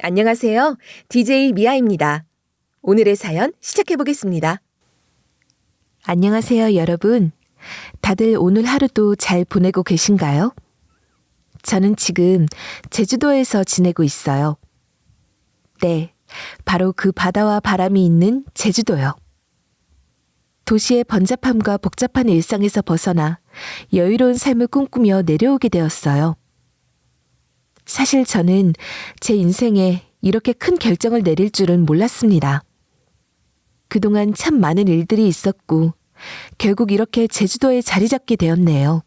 안녕하세요. DJ 미아입니다. 오늘의 사연 시작해 보겠습니다. 안녕하세요, 여러분. 다들 오늘 하루도 잘 보내고 계신가요? 저는 지금 제주도에서 지내고 있어요. 네, 바로 그 바다와 바람이 있는 제주도요. 도시의 번잡함과 복잡한 일상에서 벗어나 여유로운 삶을 꿈꾸며 내려오게 되었어요. 사실 저는 제 인생에 이렇게 큰 결정을 내릴 줄은 몰랐습니다. 그동안 참 많은 일들이 있었고 결국 이렇게 제주도에 자리 잡게 되었네요.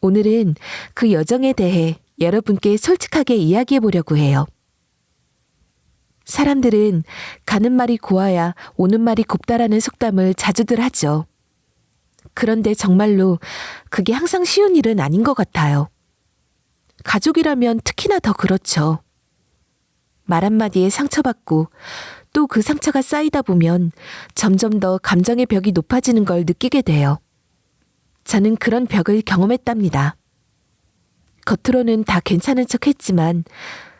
오늘은 그 여정에 대해 여러분께 솔직하게 이야기해 보려고 해요. 사람들은 가는 말이 고와야 오는 말이 곱다라는 속담을 자주들 하죠. 그런데 정말로 그게 항상 쉬운 일은 아닌 것 같아요. 가족이라면 특히나 더 그렇죠. 말 한마디에 상처받고 또 그 상처가 쌓이다 보면 점점 더 감정의 벽이 높아지는 걸 느끼게 돼요. 저는 그런 벽을 경험했답니다. 겉으로는 다 괜찮은 척 했지만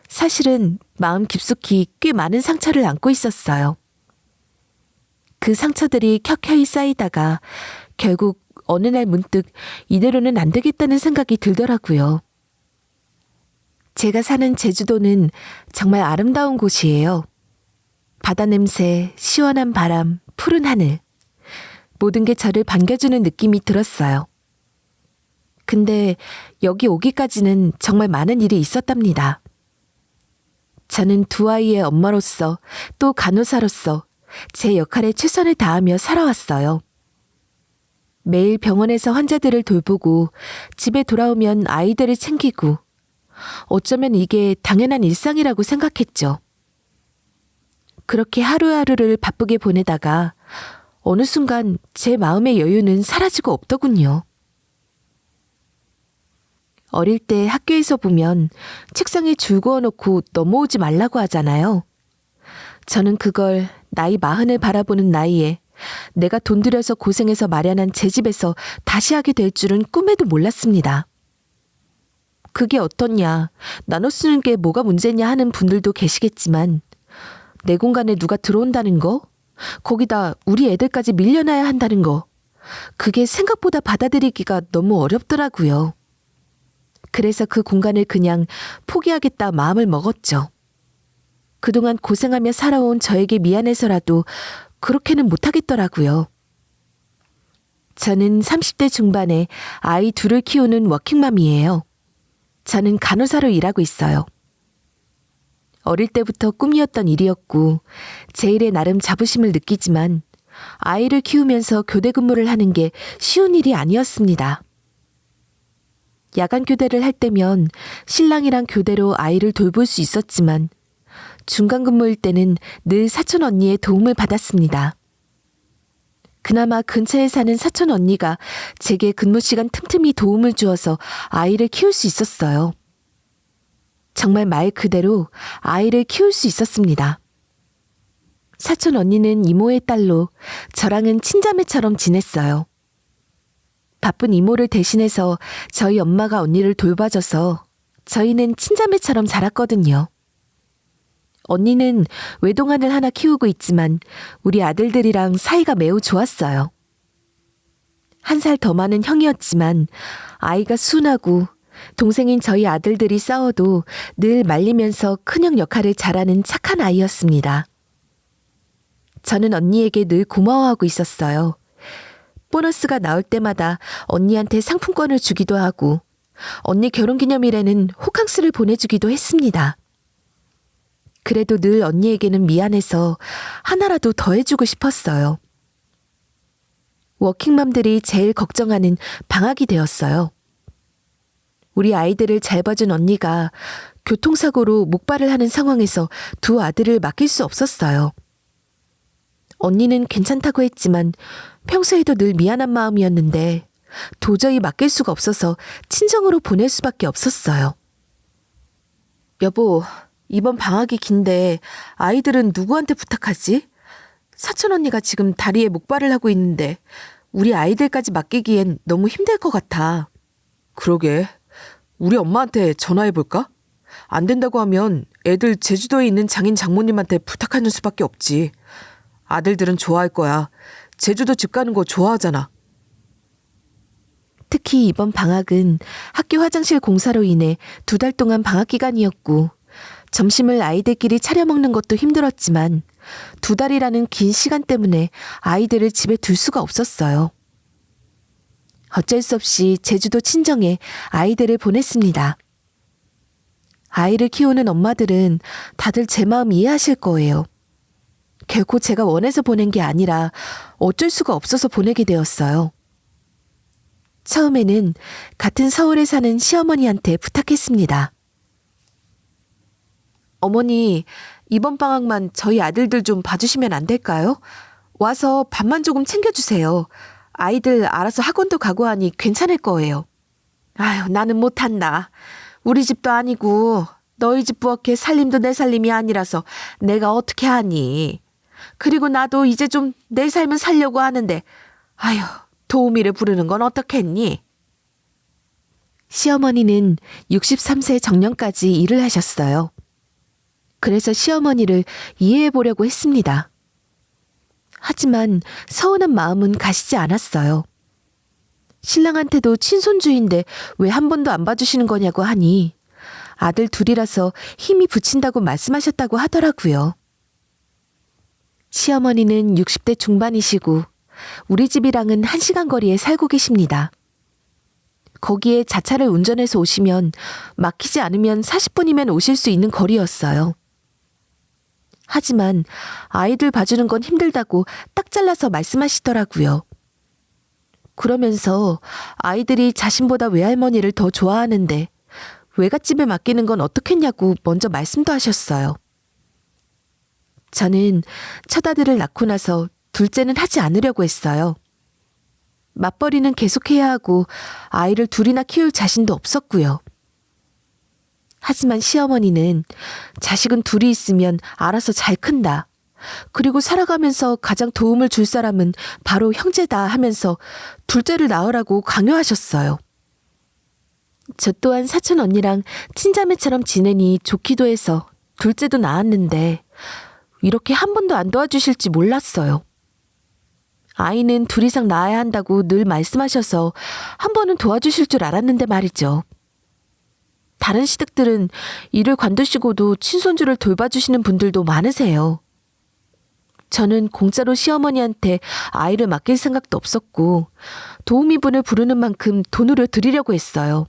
사실은 마음 깊숙이 꽤 많은 상처를 안고 있었어요. 그 상처들이 켜켜이 쌓이다가 결국 어느 날 문득 이대로는 안 되겠다는 생각이 들더라고요. 제가 사는 제주도는 정말 아름다운 곳이에요. 바다 냄새, 시원한 바람, 푸른 하늘. 모든 게 저를 반겨주는 느낌이 들었어요. 근데 여기 오기까지는 정말 많은 일이 있었답니다. 저는 두 아이의 엄마로서 또 간호사로서 제 역할에 최선을 다하며 살아왔어요. 매일 병원에서 환자들을 돌보고 집에 돌아오면 아이들을 챙기고 어쩌면 이게 당연한 일상이라고 생각했죠. 그렇게 하루하루를 바쁘게 보내다가 어느 순간 제 마음의 여유는 사라지고 없더군요. 어릴 때 학교에서 보면 책상에 줄 그어놓고 넘어오지 말라고 하잖아요. 저는 그걸 나이 40을 바라보는 나이에 내가 돈 들여서 고생해서 마련한 제 집에서 다시 하게 될 줄은 꿈에도 몰랐습니다. 그게 어떻냐, 나눠 쓰는 게 뭐가 문제냐 하는 분들도 계시겠지만 내 공간에 누가 들어온다는 거? 거기다 우리 애들까지 밀려나야 한다는 거. 그게 생각보다 받아들이기가 너무 어렵더라고요. 그래서 그 공간을 그냥 포기하겠다 마음을 먹었죠. 그동안 고생하며 살아온 저에게 미안해서라도 그렇게는 못하겠더라고요. 저는 30대 중반에 아이 둘을 키우는 워킹맘이에요. 저는 간호사로 일하고 있어요. 어릴 때부터 꿈이었던 일이었고 제 일에 나름 자부심을 느끼지만 아이를 키우면서 교대 근무를 하는 게 쉬운 일이 아니었습니다. 야간 교대를 할 때면 신랑이랑 교대로 아이를 돌볼 수 있었지만 중간 근무일 때는 늘 사촌 언니의 도움을 받았습니다. 그나마 근처에 사는 사촌 언니가 제게 근무 시간 틈틈이 도움을 주어서 아이를 키울 수 있었어요. 정말 말 그대로 아이를 키울 수 있었습니다. 사촌 언니는 이모의 딸로 저랑은 친자매처럼 지냈어요. 바쁜 이모를 대신해서 저희 엄마가 언니를 돌봐줘서 저희는 친자매처럼 자랐거든요. 언니는 외동아들 하나 키우고 있지만 우리 아들들이랑 사이가 매우 좋았어요. 1살 더 많은 형이었지만 아이가 순하고 동생인 저희 아들들이 싸워도 늘 말리면서 큰형 역할을 잘하는 착한 아이였습니다. 저는 언니에게 늘 고마워하고 있었어요. 보너스가 나올 때마다 언니한테 상품권을 주기도 하고 언니 결혼기념일에는 호캉스를 보내주기도 했습니다. 그래도 늘 언니에게는 미안해서 하나라도 더 해주고 싶었어요. 워킹맘들이 제일 걱정하는 방학이 되었어요. 우리 아이들을 잘 봐준 언니가 교통사고로 목발을 하는 상황에서 두 아들을 맡길 수 없었어요. 언니는 괜찮다고 했지만 평소에도 늘 미안한 마음이었는데 도저히 맡길 수가 없어서 친정으로 보낼 수밖에 없었어요. 여보, 이번 방학이 긴데 아이들은 누구한테 부탁하지? 사촌 언니가 지금 다리에 목발을 하고 있는데 우리 아이들까지 맡기기엔 너무 힘들 것 같아. 그러게. 우리 엄마한테 전화해볼까? 안 된다고 하면 애들 제주도에 있는 장인 장모님한테 부탁하는 수밖에 없지. 아들들은 좋아할 거야. 제주도 집 가는 거 좋아하잖아. 특히 이번 방학은 학교 화장실 공사로 인해 2달 동안 방학 기간이었고 점심을 아이들끼리 차려 먹는 것도 힘들었지만 2달이라는 긴 시간 때문에 아이들을 집에 둘 수가 없었어요. 어쩔 수 없이 제주도 친정에 아이들을 보냈습니다. 아이를 키우는 엄마들은 다들 제 마음 이해하실 거예요. 결코 제가 원해서 보낸 게 아니라 어쩔 수가 없어서 보내게 되었어요. 처음에는 같은 서울에 사는 시어머니한테 부탁했습니다. 어머니, 이번 방학만 저희 아들들 좀 봐주시면 안 될까요? 와서 밥만 조금 챙겨주세요. 아이들 알아서 학원도 가고 하니 괜찮을 거예요. 아유, 나는 못한다. 우리 집도 아니고 너희 집 부엌에 살림도 내 살림이 아니라서 내가 어떻게 하니. 그리고 나도 이제 좀 내 삶을 살려고 하는데 아유, 도우미를 부르는 건 어떻겠니? 시어머니는 63세 정년까지 일을 하셨어요. 그래서 시어머니를 이해해 보려고 했습니다. 하지만 서운한 마음은 가시지 않았어요. 신랑한테도 친손주인데 왜 한 번도 안 봐주시는 거냐고 하니 아들 둘이라서 힘이 붙인다고 말씀하셨다고 하더라고요. 시어머니는 60대 중반이시고 우리 집이랑은 1시간 거리에 살고 계십니다. 거기에 자차를 운전해서 오시면 막히지 않으면 40분이면 오실 수 있는 거리였어요. 하지만 아이들 봐주는 건 힘들다고 딱 잘라서 말씀하시더라고요. 그러면서 아이들이 자신보다 외할머니를 더 좋아하는데 외갓집에 맡기는 건 어떻겠냐고 먼저 말씀도 하셨어요. 저는 첫 아들을 낳고 나서 둘째는 하지 않으려고 했어요. 맞벌이는 계속해야 하고 아이를 둘이나 키울 자신도 없었고요. 하지만 시어머니는 자식은 둘이 있으면 알아서 잘 큰다. 그리고 살아가면서 가장 도움을 줄 사람은 바로 형제다 하면서 둘째를 낳으라고 강요하셨어요. 저 또한 사촌 언니랑 친자매처럼 지내니 좋기도 해서 둘째도 낳았는데 이렇게 한 번도 안 도와주실지 몰랐어요. 아이는 둘 이상 낳아야 한다고 늘 말씀하셔서 한 번은 도와주실 줄 알았는데 말이죠. 다른 시댁들은 일을 관두시고도 친손주를 돌봐주시는 분들도 많으세요. 저는 공짜로 시어머니한테 아이를 맡길 생각도 없었고 도우미분을 부르는 만큼 돈으로 드리려고 했어요.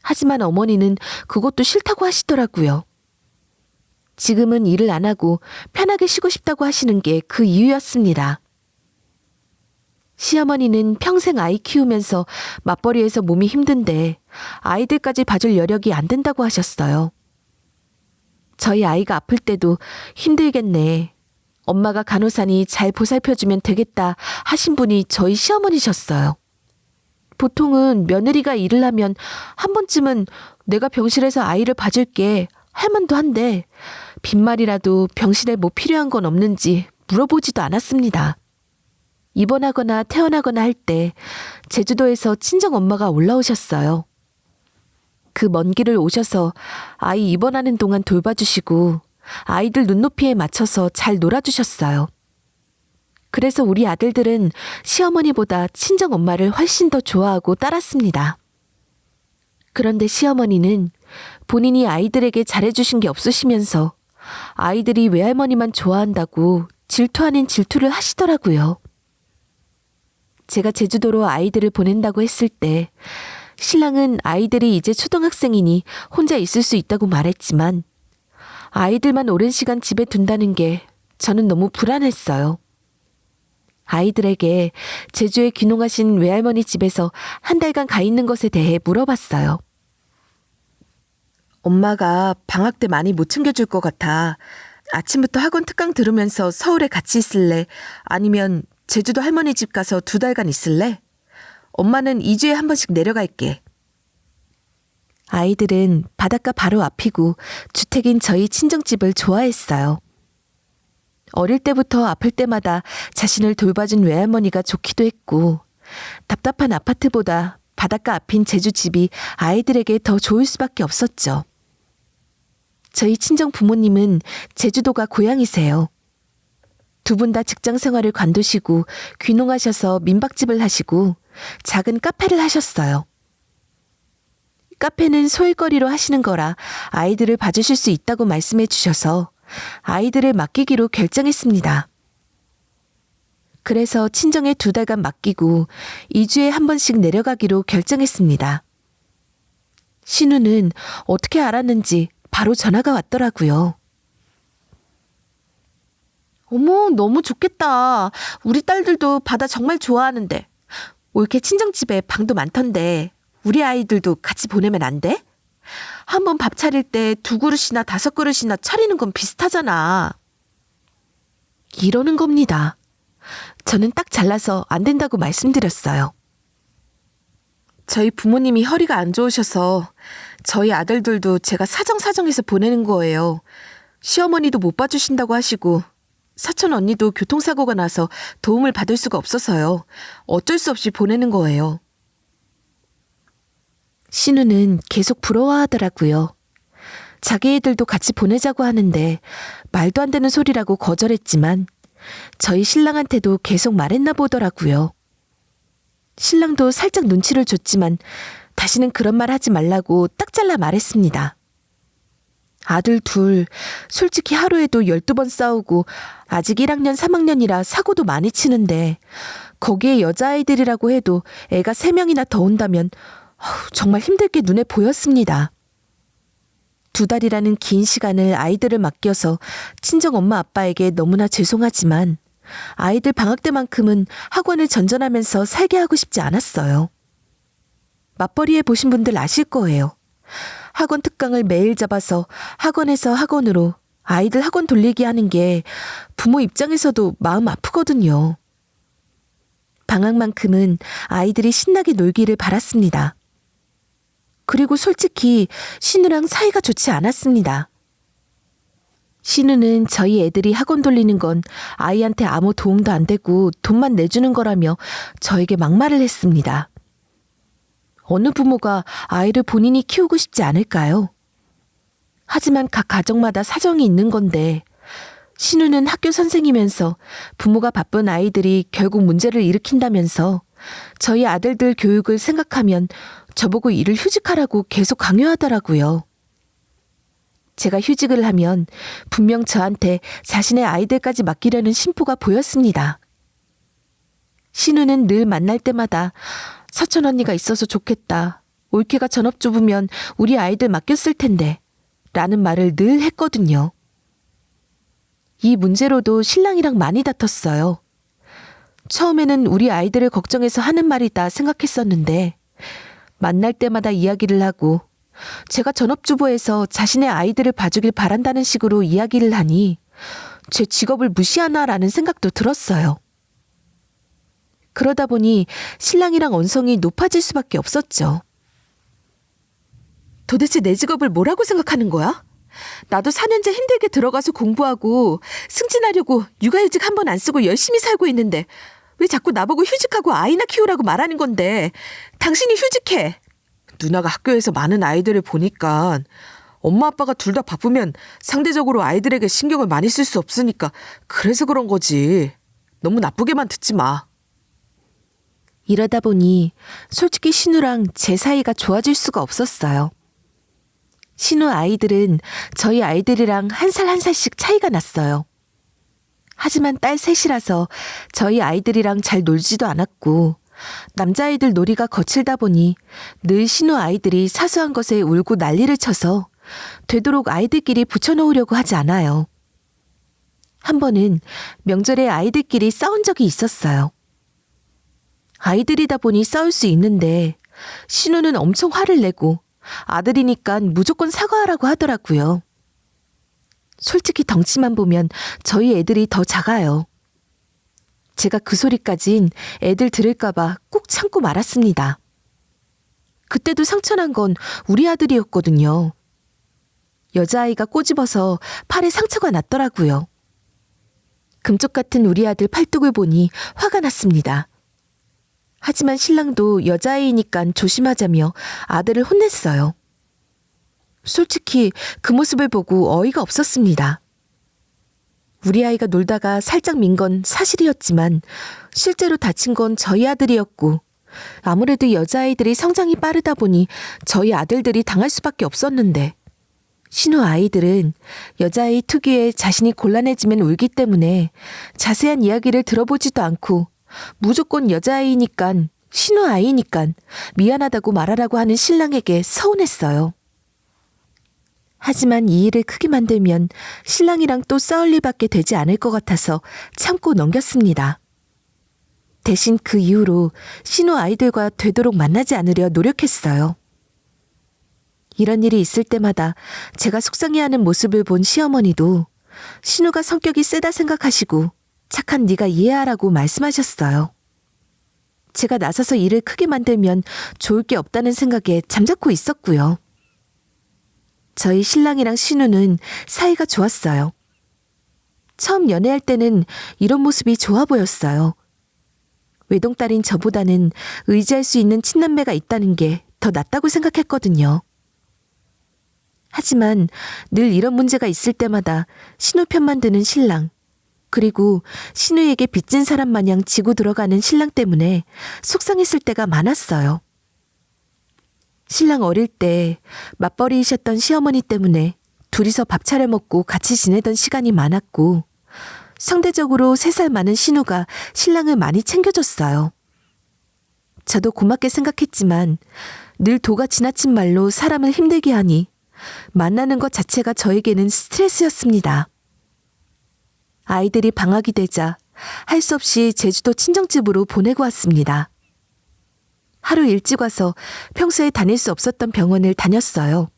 하지만 어머니는 그것도 싫다고 하시더라고요. 지금은 일을 안 하고 편하게 쉬고 싶다고 하시는 게 그 이유였습니다. 시어머니는 평생 아이 키우면서 맞벌이해서 몸이 힘든데 아이들까지 봐줄 여력이 안 된다고 하셨어요. 저희 아이가 아플 때도 힘들겠네. 엄마가 간호사니 잘 보살펴주면 되겠다 하신 분이 저희 시어머니셨어요. 보통은 며느리가 일을 하면 한 번쯤은 내가 병실에서 아이를 봐줄게 할 만도 한데 빈말이라도 병실에 뭐 필요한 건 없는지 물어보지도 않았습니다. 입원하거나 퇴원하거나 할 때 제주도에서 친정 엄마가 올라오셨어요. 그 먼 길을 오셔서 아이 입원하는 동안 돌봐주시고 아이들 눈높이에 맞춰서 잘 놀아주셨어요. 그래서 우리 아들들은 시어머니보다 친정 엄마를 훨씬 더 좋아하고 따랐습니다. 그런데 시어머니는 본인이 아이들에게 잘해주신 게 없으시면서 아이들이 외할머니만 좋아한다고 질투 아닌 질투를 하시더라고요. 제가 제주도로 아이들을 보낸다고 했을 때 신랑은 아이들이 이제 초등학생이니 혼자 있을 수 있다고 말했지만 아이들만 오랜 시간 집에 둔다는 게 저는 너무 불안했어요. 아이들에게 제주에 귀농하신 외할머니 집에서 한 달간 가 있는 것에 대해 물어봤어요. 엄마가 방학 때 많이 못 챙겨줄 것 같아. 아침부터 학원 특강 들으면서 서울에 같이 있을래? 아니면 제주도 할머니 집 가서 2달간 있을래? 엄마는 2주에 한 번씩 내려갈게. 아이들은 바닷가 바로 앞이고 주택인 저희 친정집을 좋아했어요. 어릴 때부터 아플 때마다 자신을 돌봐준 외할머니가 좋기도 했고 답답한 아파트보다 바닷가 앞인 제주집이 아이들에게 더 좋을 수밖에 없었죠. 저희 친정 부모님은 제주도가 고향이세요. 두 분 다 직장 생활을 관두시고 귀농하셔서 민박집을 하시고 작은 카페를 하셨어요. 카페는 소일거리로 하시는 거라 아이들을 봐주실 수 있다고 말씀해 주셔서 아이들을 맡기기로 결정했습니다. 그래서 친정에 2달간 맡기고 2주에 한 번씩 내려가기로 결정했습니다. 신우는 어떻게 알았는지 바로 전화가 왔더라고요. 어머, 너무 좋겠다. 우리 딸들도 바다 정말 좋아하는데. 올케 친정집에 방도 많던데 우리 아이들도 같이 보내면 안 돼? 한번 밥 차릴 때 2그릇이나 5그릇이나 차리는 건 비슷하잖아. 이러는 겁니다. 저는 딱 잘라서 안 된다고 말씀드렸어요. 저희 부모님이 허리가 안 좋으셔서 저희 아들들도 제가 사정사정해서 보내는 거예요. 시어머니도 못 봐주신다고 하시고 사촌 언니도 교통사고가 나서 도움을 받을 수가 없어서요. 어쩔 수 없이 보내는 거예요. 신우는 계속 부러워하더라고요. 자기 애들도 같이 보내자고 하는데 말도 안 되는 소리라고 거절했지만 저희 신랑한테도 계속 말했나 보더라고요. 신랑도 살짝 눈치를 줬지만 다시는 그런 말 하지 말라고 딱 잘라 말했습니다. 아들 둘, 솔직히 하루에도 12번 싸우고 아직 1학년 3학년이라 사고도 많이 치는데 거기에 여자아이들이라고 해도 애가 3명이나 더 온다면 정말 힘들게 눈에 보였습니다. 2달이라는 긴 시간을 아이들을 맡겨서 친정 엄마 아빠에게 너무나 죄송하지만 아이들 방학 때만큼은 학원을 전전하면서 살게 하고 싶지 않았어요. 맞벌이해 보신 분들 아실 거예요. 학원 특강을 매일 잡아서 학원에서 학원으로 아이들 학원 돌리기 하는 게 부모 입장에서도 마음 아프거든요. 방학만큼은 아이들이 신나게 놀기를 바랐습니다. 그리고 솔직히 신우랑 사이가 좋지 않았습니다. 신우는 저희 애들이 학원 돌리는 건 아이한테 아무 도움도 안 되고 돈만 내주는 거라며 저에게 막말을 했습니다. 어느 부모가 아이를 본인이 키우고 싶지 않을까요? 하지만 각 가정마다 사정이 있는 건데 신우는 학교 선생이면서 부모가 바쁜 아이들이 결국 문제를 일으킨다면서 저희 아들들 교육을 생각하면 저보고 일을 휴직하라고 계속 강요하더라고요. 제가 휴직을 하면 분명 저한테 자신의 아이들까지 맡기려는 심보가 보였습니다. 신우는 늘 만날 때마다 사촌 언니가 있어서 좋겠다. 올케가 전업주부면 우리 아이들 맡겼을 텐데 라는 말을 늘 했거든요. 이 문제로도 신랑이랑 많이 다퉜어요. 처음에는 우리 아이들을 걱정해서 하는 말이다 생각했었는데 만날 때마다 이야기를 하고 제가 전업주부에서 자신의 아이들을 봐주길 바란다는 식으로 이야기를 하니 제 직업을 무시하나라는 생각도 들었어요. 그러다 보니 신랑이랑 언성이 높아질 수밖에 없었죠. 도대체 내 직업을 뭐라고 생각하는 거야? 나도 4년째 힘들게 들어가서 공부하고 승진하려고 육아휴직 한 번 안 쓰고 열심히 살고 있는데 왜 자꾸 나보고 휴직하고 아이나 키우라고 말하는 건데 당신이 휴직해. 누나가 학교에서 많은 아이들을 보니까 엄마 아빠가 둘 다 바쁘면 상대적으로 아이들에게 신경을 많이 쓸 수 없으니까 그래서 그런 거지. 너무 나쁘게만 듣지 마. 이러다 보니 솔직히 신우랑 제 사이가 좋아질 수가 없었어요. 신우 아이들은 저희 아이들이랑 한 살 한 살씩 차이가 났어요. 하지만 딸 셋이라서 저희 아이들이랑 잘 놀지도 않았고 남자아이들 놀이가 거칠다 보니 늘 신우 아이들이 사소한 것에 울고 난리를 쳐서 되도록 아이들끼리 붙여놓으려고 하지 않아요. 한 번은 명절에 아이들끼리 싸운 적이 있었어요. 아이들이다 보니 싸울 수 있는데 신우는 엄청 화를 내고 아들이니까 무조건 사과하라고 하더라고요. 솔직히 덩치만 보면 저희 애들이 더 작아요. 제가 그 소리까진 애들 들을까봐 꾹 참고 말았습니다. 그때도 상처난 건 우리 아들이었거든요. 여자아이가 꼬집어서 팔에 상처가 났더라고요. 금쪽 같은 우리 아들 팔뚝을 보니 화가 났습니다. 하지만 신랑도 여자아이니까 조심하자며 아들을 혼냈어요. 솔직히 그 모습을 보고 어이가 없었습니다. 우리 아이가 놀다가 살짝 민 건 사실이었지만 실제로 다친 건 저희 아들이었고 아무래도 여자아이들이 성장이 빠르다 보니 저희 아들들이 당할 수밖에 없었는데 신우 아이들은 여자아이 특유의 자신이 곤란해지면 울기 때문에 자세한 이야기를 들어보지도 않고 무조건 여자아이니깐 신우 아이니깐 미안하다고 말하라고 하는 신랑에게 서운했어요. 하지만 이 일을 크게 만들면 신랑이랑 또 싸울 일밖에 되지 않을 것 같아서 참고 넘겼습니다. 대신 그 이후로 신우 아이들과 되도록 만나지 않으려 노력했어요. 이런 일이 있을 때마다 제가 속상해하는 모습을 본 시어머니도 신우가 성격이 세다 생각하시고 착한 네가 이해하라고 말씀하셨어요. 제가 나서서 일을 크게 만들면 좋을 게 없다는 생각에 잠자코 있었고요. 저희 신랑이랑 신우는 사이가 좋았어요. 처음 연애할 때는 이런 모습이 좋아 보였어요. 외동딸인 저보다는 의지할 수 있는 친남매가 있다는 게 더 낫다고 생각했거든요. 하지만 늘 이런 문제가 있을 때마다 신우 편만 드는 신랑, 그리고 신우에게 빚진 사람 마냥 지고 들어가는 신랑 때문에 속상했을 때가 많았어요. 신랑 어릴 때 맞벌이이셨던 시어머니 때문에 둘이서 밥 차려 먹고 같이 지내던 시간이 많았고 상대적으로 3살 많은 신우가 신랑을 많이 챙겨줬어요. 저도 고맙게 생각했지만 늘 도가 지나친 말로 사람을 힘들게 하니 만나는 것 자체가 저에게는 스트레스였습니다. 아이들이 방학이 되자 할 수 없이 제주도 친정집으로 보내고 왔습니다. 하루 일찍 와서 평소에 다닐 수 없었던 병원을 다녔어요.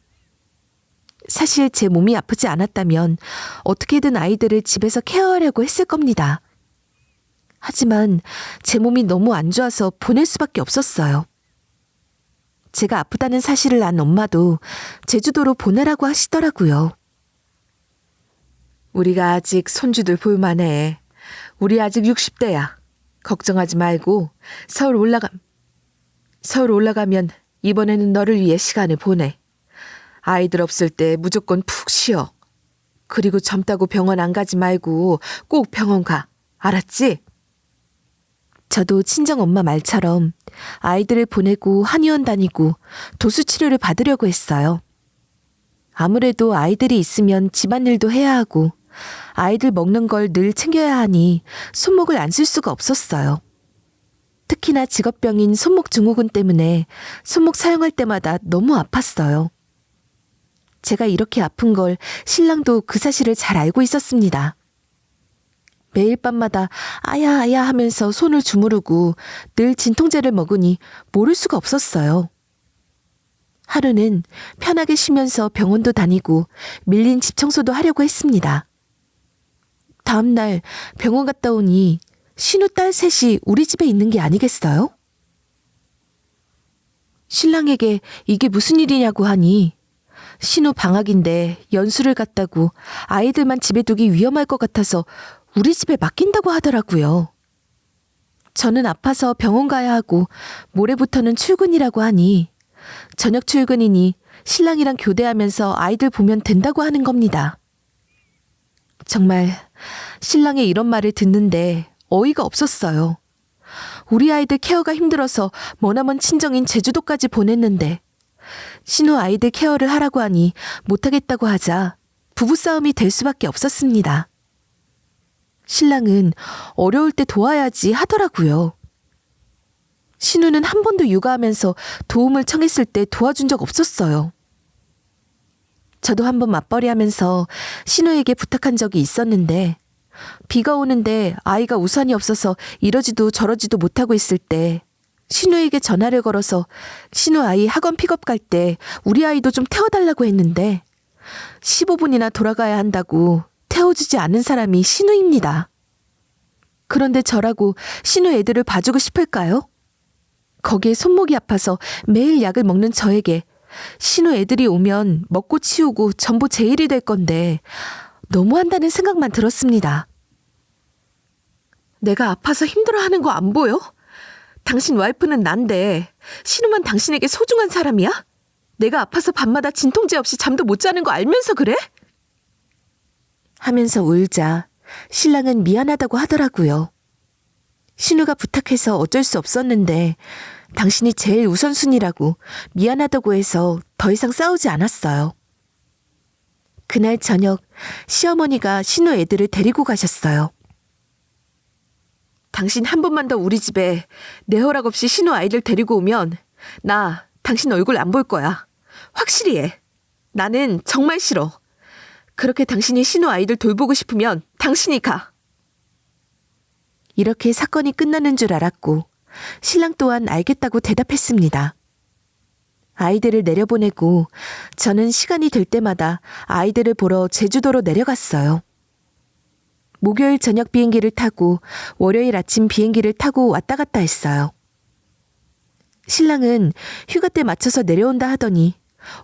사실 제 몸이 아프지 않았다면 어떻게든 아이들을 집에서 케어하려고 했을 겁니다. 하지만 제 몸이 너무 안 좋아서 보낼 수밖에 없었어요. 제가 아프다는 사실을 안 엄마도 제주도로 보내라고 하시더라고요. 우리가 아직 손주들 볼만해. 우리 아직 60대야. 걱정하지 말고 서울 올라가면 이번에는 너를 위해 시간을 보내. 아이들 없을 때 무조건 푹 쉬어. 그리고 젊다고 병원 안 가지 말고 꼭 병원 가. 알았지? 저도 친정엄마 말처럼 아이들을 보내고 한의원 다니고 도수 치료를 받으려고 했어요. 아무래도 아이들이 있으면 집안일도 해야 하고 아이들 먹는 걸 늘 챙겨야 하니 손목을 안 쓸 수가 없었어요. 특히나 직업병인 손목 증후군 때문에 손목 사용할 때마다 너무 아팠어요. 제가 이렇게 아픈 걸 신랑도 그 사실을 잘 알고 있었습니다. 매일 밤마다 아야 아야 하면서 손을 주무르고 늘 진통제를 먹으니 모를 수가 없었어요. 하루는 편하게 쉬면서 병원도 다니고 밀린 집 청소도 하려고 했습니다. 다음 날 병원 갔다 오니 신우 딸 셋이 우리 집에 있는 게 아니겠어요? 신랑에게 이게 무슨 일이냐고 하니 신우 방학인데 연수를 갔다고 아이들만 집에 두기 위험할 것 같아서 우리 집에 맡긴다고 하더라고요. 저는 아파서 병원 가야 하고 모레부터는 출근이라고 하니 저녁 출근이니 신랑이랑 교대하면서 아이들 보면 된다고 하는 겁니다. 정말 신랑의 이런 말을 듣는데 어이가 없었어요. 우리 아이들 케어가 힘들어서 머나먼 친정인 제주도까지 보냈는데 신우 아이들 케어를 하라고 하니 못하겠다고 하자 부부싸움이 될 수밖에 없었습니다. 신랑은 어려울 때 도와야지 하더라고요. 신우는 한 번도 육아하면서 도움을 청했을 때 도와준 적 없었어요. 저도 한번 맞벌이 하면서 신우에게 부탁한 적이 있었는데 비가 오는데 아이가 우산이 없어서 이러지도 저러지도 못하고 있을 때 신우에게 전화를 걸어서 신우 아이 학원 픽업 갈 때 우리 아이도 좀 태워달라고 했는데 15분이나 돌아가야 한다고 태워주지 않은 사람이 신우입니다. 그런데 저라고 신우 애들을 봐주고 싶을까요? 거기에 손목이 아파서 매일 약을 먹는 저에게 신우 애들이 오면 먹고 치우고 전부 제 일이 될 건데 너무한다는 생각만 들었습니다. 내가 아파서 힘들어하는 거 안 보여? 당신 와이프는 난데 신우만 당신에게 소중한 사람이야? 내가 아파서 밤마다 진통제 없이 잠도 못 자는 거 알면서 그래? 하면서 울자 신랑은 미안하다고 하더라고요. 신우가 부탁해서 어쩔 수 없었는데 당신이 제일 우선순위라고 미안하다고 해서 더 이상 싸우지 않았어요. 그날 저녁 시어머니가 신우 애들을 데리고 가셨어요. 당신 한 번만 더 우리 집에 내 허락 없이 신우 아이들 데리고 오면 나 당신 얼굴 안 볼 거야. 확실히 해. 나는 정말 싫어. 그렇게 당신이 신우 아이들 돌보고 싶으면 당신이 가. 이렇게 사건이 끝나는 줄 알았고 신랑 또한 알겠다고 대답했습니다. 아이들을 내려보내고 저는 시간이 될 때마다 아이들을 보러 제주도로 내려갔어요. 목요일 저녁 비행기를 타고 월요일 아침 비행기를 타고 왔다 갔다 했어요. 신랑은 휴가 때 맞춰서 내려온다 하더니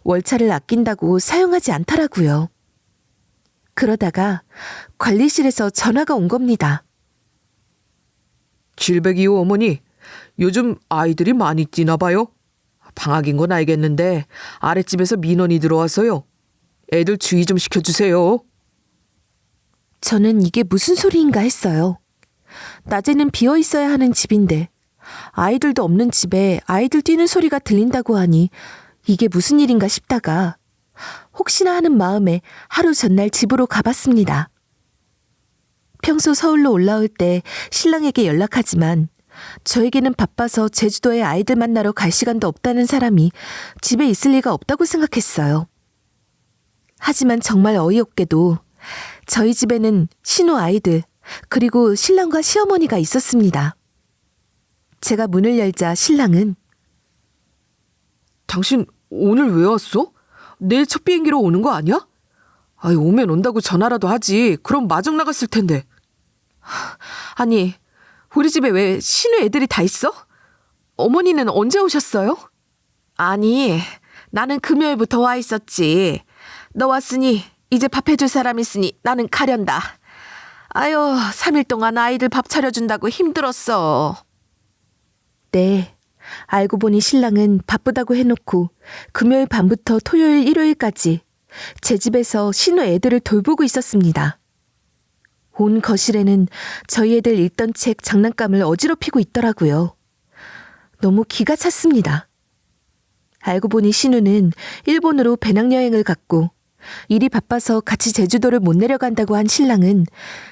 월차를 아낀다고 사용하지 않더라고요. 그러다가 관리실에서 전화가 온 겁니다. 702호 어머니, 요즘 아이들이 많이 뛰나 봐요. 방학인 건 알겠는데 아랫집에서 민원이 들어와서요. 애들 주의 좀 시켜주세요. 저는 이게 무슨 소리인가 했어요. 낮에는 비어 있어야 하는 집인데 아이들도 없는 집에 아이들 뛰는 소리가 들린다고 하니 이게 무슨 일인가 싶다가 혹시나 하는 마음에 하루 전날 집으로 가봤습니다. 평소 서울로 올라올 때 신랑에게 연락하지만 저에게는 바빠서 제주도에 아이들 만나러 갈 시간도 없다는 사람이 집에 있을 리가 없다고 생각했어요. 하지만 정말 어이없게도 저희 집에는 신우 아이들 그리고 신랑과 시어머니가 있었습니다. 제가 문을 열자 신랑은 당신 오늘 왜 왔어? 내일 첫 비행기로 오는 거 아니야? 아이, 오면 온다고 전화라도 하지. 그럼 마중 나갔을 텐데. 아니, 우리 집에 왜 신우 애들이 다 있어? 어머니는 언제 오셨어요? 아니, 나는 금요일부터 와 있었지. 너 왔으니 이제 밥 해줄 사람 있으니 나는 가련다. 아유, 3일 동안 아이들 밥 차려준다고 힘들었어. 네. 알고 보니 신랑은 바쁘다고 해놓고 금요일 밤부터 토요일 일요일까지 제 집에서 신우 애들을 돌보고 있었습니다. 온 거실에는 저희 애들 읽던 책 장난감을 어지럽히고 있더라고요. 너무 기가 찼습니다. 알고 보니 신우는 일본으로 배낭여행을 갔고 일이 바빠서 같이 제주도를 못 내려간다고 한 신랑은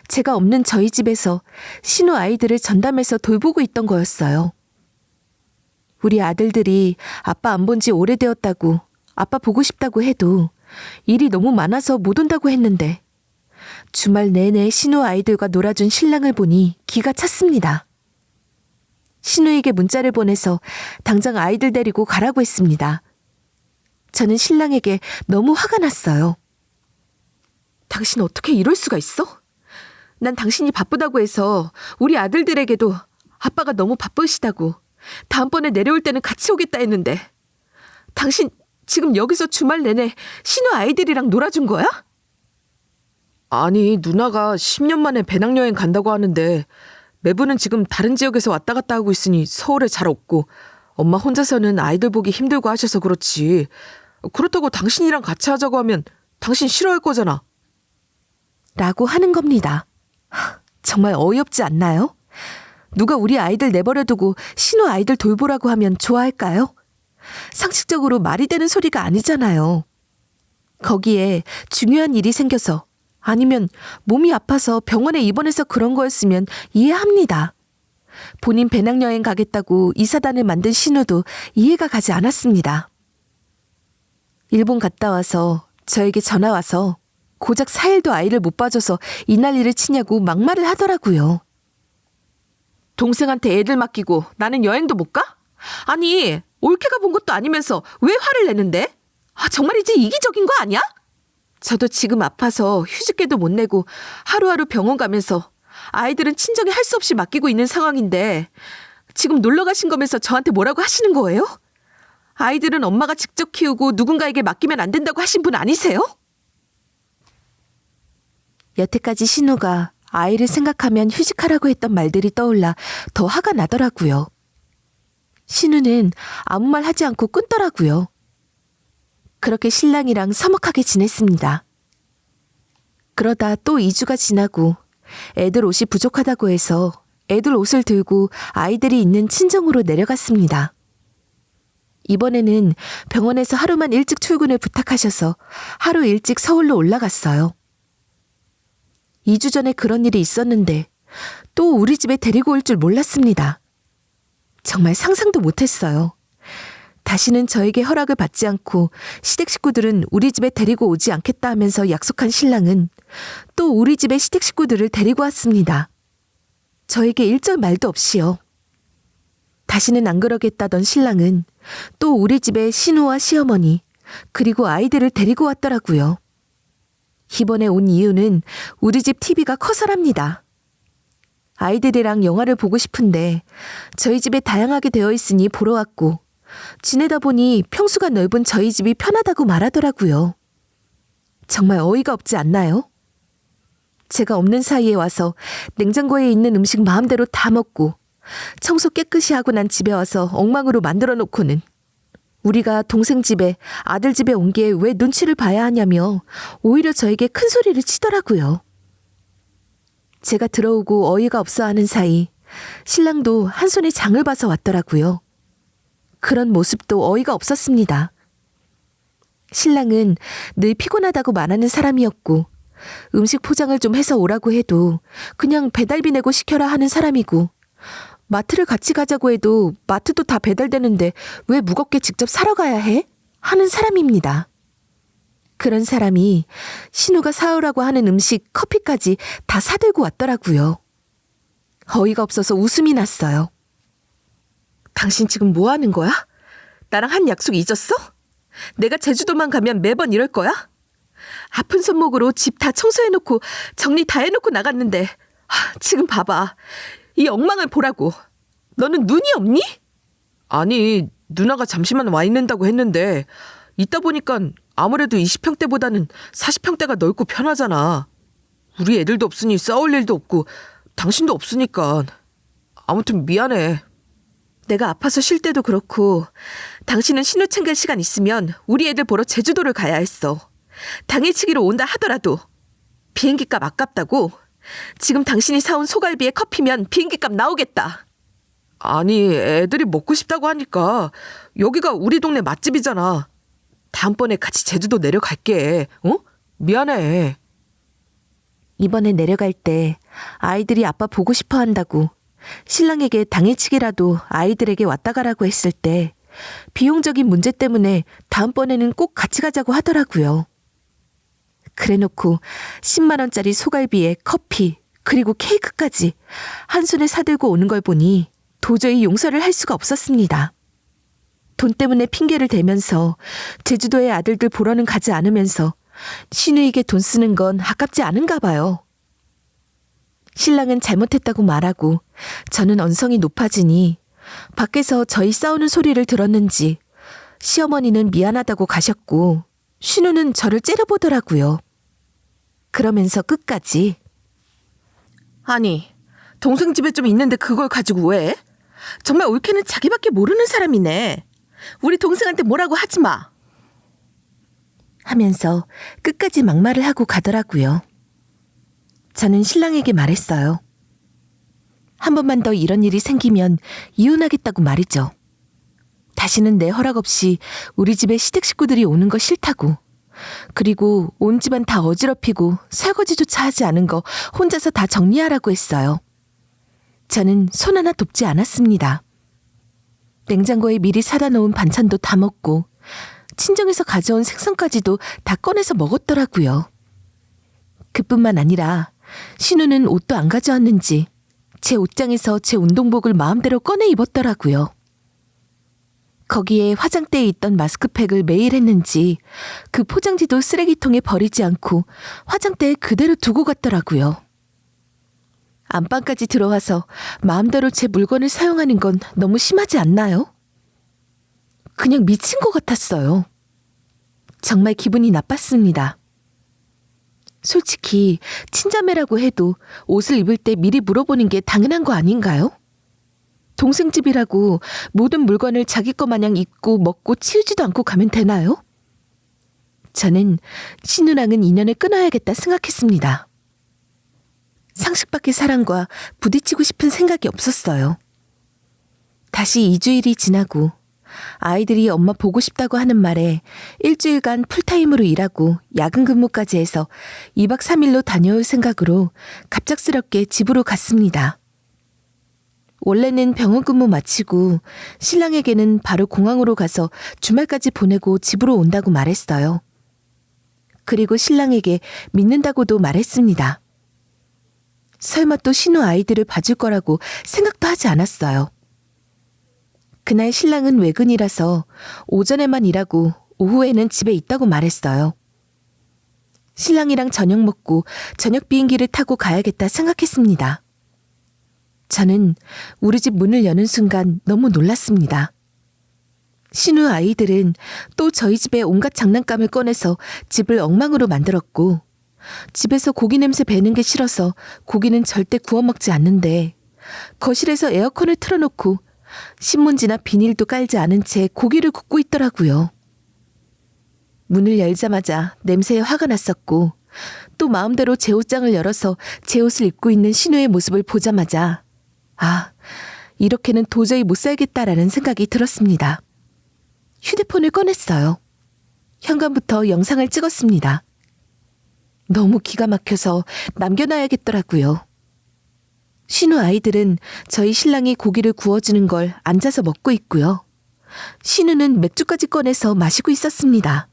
제가 없는 저희 집에서 신우 아이들을 전담해서 돌보고 있던 거였어요. 우리 아들들이 아빠 안 본 지 오래되었다고 아빠 보고 싶다고 해도 일이 너무 많아서 못 온다고 했는데 주말 내내 신우 아이들과 놀아준 신랑을 보니 기가 찼습니다. 신우에게 문자를 보내서 당장 아이들 데리고 가라고 했습니다. 저는 신랑에게 너무 화가 났어요. 당신 어떻게 이럴 수가 있어? 난 당신이 바쁘다고 해서 우리 아들들에게도 아빠가 너무 바쁘시다고 다음번에 내려올 때는 같이 오겠다 했는데 당신 지금 여기서 주말 내내 신우 아이들이랑 놀아준 거야? 아니, 누나가 10년 만에 배낭여행 간다고 하는데 매부는 지금 다른 지역에서 왔다 갔다 하고 있으니 서울에 잘 없고 엄마 혼자서는 아이들 보기 힘들고 하셔서 그렇지. 그렇다고 당신이랑 같이 하자고 하면 당신 싫어할 거잖아. 라고 하는 겁니다. 정말 어이없지 않나요? 누가 우리 아이들 내버려두고 신우 아이들 돌보라고 하면 좋아할까요? 상식적으로 말이 되는 소리가 아니잖아요. 거기에 중요한 일이 생겨서 아니면 몸이 아파서 병원에 입원해서 그런 거였으면 이해합니다. 본인 배낭여행 가겠다고 이사단을 만든 신우도 이해가 가지 않았습니다. 일본 갔다 와서 저에게 전화 와서 고작 4일도 아이를 못 봐줘서 이 난리를 치냐고 막말을 하더라고요. 동생한테 애들 맡기고 나는 여행도 못 가? 아니, 올케가 본 것도 아니면서 왜 화를 내는데? 정말 이제 이기적인 거 아니야? 저도 지금 아파서 휴직계도 못 내고 하루하루 병원 가면서 아이들은 친정에 할 수 없이 맡기고 있는 상황인데 지금 놀러 가신 거면서 저한테 뭐라고 하시는 거예요? 아이들은 엄마가 직접 키우고 누군가에게 맡기면 안 된다고 하신 분 아니세요? 여태까지 신우가 아이를 생각하면 휴직하라고 했던 말들이 떠올라 더 화가 나더라고요. 신우는 아무 말 하지 않고 끊더라고요. 그렇게 신랑이랑 서먹하게 지냈습니다. 그러다 또 2주가 지나고 애들 옷이 부족하다고 해서 애들 옷을 들고 아이들이 있는 친정으로 내려갔습니다. 이번에는 병원에서 하루만 일찍 출근을 부탁하셔서 하루 일찍 서울로 올라갔어요. 2주 전에 그런 일이 있었는데 또 우리 집에 데리고 올 줄 몰랐습니다. 정말 상상도 못했어요. 다시는 저에게 허락을 받지 않고 시댁 식구들은 우리 집에 데리고 오지 않겠다 하면서 약속한 신랑은 또 우리 집에 시댁 식구들을 데리고 왔습니다. 저에게 일절 말도 없이요. 다시는 안 그러겠다던 신랑은 또 우리 집에 신우와 시어머니 그리고 아이들을 데리고 왔더라고요. 이번에 온 이유는 우리 집 TV가 커서랍니다. 아이들이랑 영화를 보고 싶은데 저희 집에 다양하게 되어 있으니 보러 왔고 지내다 보니 평수가 넓은 저희 집이 편하다고 말하더라고요. 정말 어이가 없지 않나요? 제가 없는 사이에 와서 냉장고에 있는 음식 마음대로 다 먹고 청소 깨끗이 하고 난 집에 와서 엉망으로 만들어 놓고는 우리가 동생 집에 아들 집에 온 게 왜 눈치를 봐야 하냐며 오히려 저에게 큰 소리를 치더라고요. 제가 들어오고 어이가 없어 하는 사이 신랑도 한 손에 장을 봐서 왔더라고요. 그런 모습도 어이가 없었습니다. 신랑은 늘 피곤하다고 말하는 사람이었고 음식 포장을 좀 해서 오라고 해도 그냥 배달비 내고 시켜라 하는 사람이고 마트를 같이 가자고 해도 마트도 다 배달되는데 왜 무겁게 직접 사러 가야 해? 하는 사람입니다. 그런 사람이 신우가 사오라고 하는 음식, 커피까지 다 사들고 왔더라고요. 어이가 없어서 웃음이 났어요. 당신 지금 뭐 하는 거야? 나랑 한 약속 잊었어? 내가 제주도만 가면 매번 이럴 거야? 아픈 손목으로 집 다 청소해놓고 정리 다 해놓고 나갔는데 지금 봐봐. 이 엉망을 보라고. 너는 눈이 없니? 아니, 누나가 잠시만 와 있는다고 했는데 있다 보니까 아무래도 20평대보다는 40평대가 넓고 편하잖아. 우리 애들도 없으니 싸울 일도 없고 당신도 없으니까. 아무튼 미안해. 내가 아파서 쉴 때도 그렇고 당신은 신우 챙길 시간 있으면 우리 애들 보러 제주도를 가야 했어. 당일치기로 온다 하더라도 비행기값 아깝다고. 지금 당신이 사온 소갈비에 커피면 비행기값 나오겠다. 아니, 애들이 먹고 싶다고 하니까. 여기가 우리 동네 맛집이잖아. 다음번에 같이 제주도 내려갈게. 어? 미안해. 이번에 내려갈 때 아이들이 아빠 보고 싶어 한다고 신랑에게 당일치기라도 아이들에게 왔다 가라고 했을 때 비용적인 문제 때문에 다음번에는 꼭 같이 가자고 하더라고요. 그래놓고 10만 원짜리 소갈비에 커피 그리고 케이크까지 한 손에 사들고 오는 걸 보니 도저히 용서를 할 수가 없었습니다. 돈 때문에 핑계를 대면서 제주도에 아들들 보러는 가지 않으면서 신우에게 돈 쓰는 건 아깝지 않은가 봐요. 신랑은 잘못했다고 말하고 저는 언성이 높아지니 밖에서 저희 싸우는 소리를 들었는지 시어머니는 미안하다고 가셨고 신우는 저를 째려보더라고요. 그러면서 끝까지 아니, 동생 집에 좀 있는데 그걸 가지고 왜? 정말 올케는 자기밖에 모르는 사람이네. 우리 동생한테 뭐라고 하지 마. 하면서 끝까지 막말을 하고 가더라고요. 저는 신랑에게 말했어요. 한 번만 더 이런 일이 생기면 이혼하겠다고 말이죠. 다시는 내 허락 없이 우리 집에 시댁 식구들이 오는 거 싫다고. 그리고 온 집안 다 어지럽히고 설거지조차 하지 않은 거 혼자서 다 정리하라고 했어요. 저는 손 하나 돕지 않았습니다. 냉장고에 미리 사다 놓은 반찬도 다 먹고 친정에서 가져온 생선까지도 다 꺼내서 먹었더라고요. 그뿐만 아니라 신우는 옷도 안 가져왔는지 제 옷장에서 제 운동복을 마음대로 꺼내 입었더라고요. 거기에 화장대에 있던 마스크팩을 매일 했는지 그 포장지도 쓰레기통에 버리지 않고 화장대에 그대로 두고 갔더라고요. 안방까지 들어와서 마음대로 제 물건을 사용하는 건 너무 심하지 않나요? 그냥 미친 것 같았어요. 정말 기분이 나빴습니다. 솔직히 친자매라고 해도 옷을 입을 때 미리 물어보는 게 당연한 거 아닌가요? 동생 집이라고 모든 물건을 자기 거 마냥 입고 먹고 치우지도 않고 가면 되나요? 저는 신우랑은 인연을 끊어야겠다 생각했습니다. 상식 밖의 사람과 부딪히고 싶은 생각이 없었어요. 다시 2주일이 지나고 아이들이 엄마 보고 싶다고 하는 말에 일주일간 풀타임으로 일하고 야근 근무까지 해서 2박 3일로 다녀올 생각으로 갑작스럽게 집으로 갔습니다. 원래는 병원 근무 마치고 신랑에게는 바로 공항으로 가서 주말까지 보내고 집으로 온다고 말했어요. 그리고 신랑에게 믿는다고도 말했습니다. 설마 또 신우 아이들을 봐줄 거라고 생각도 하지 않았어요. 그날 신랑은 외근이라서 오전에만 일하고 오후에는 집에 있다고 말했어요. 신랑이랑 저녁 먹고 저녁 비행기를 타고 가야겠다 생각했습니다. 저는 우리 집 문을 여는 순간 너무 놀랐습니다. 신우 아이들은 또 저희 집에 온갖 장난감을 꺼내서 집을 엉망으로 만들었고 집에서 고기 냄새 배는 게 싫어서 고기는 절대 구워 먹지 않는데 거실에서 에어컨을 틀어놓고 신문지나 비닐도 깔지 않은 채 고기를 굽고 있더라고요. 문을 열자마자 냄새에 화가 났었고 또 마음대로 제 옷장을 열어서 제 옷을 입고 있는 신우의 모습을 보자마자 이렇게는 도저히 못 살겠다라는 생각이 들었습니다. 휴대폰을 꺼냈어요. 현관부터 영상을 찍었습니다. 너무 기가 막혀서 남겨놔야겠더라고요. 신우 아이들은 저희 신랑이 고기를 구워주는 걸 앉아서 먹고 있고요. 신우는 맥주까지 꺼내서 마시고 있었습니다.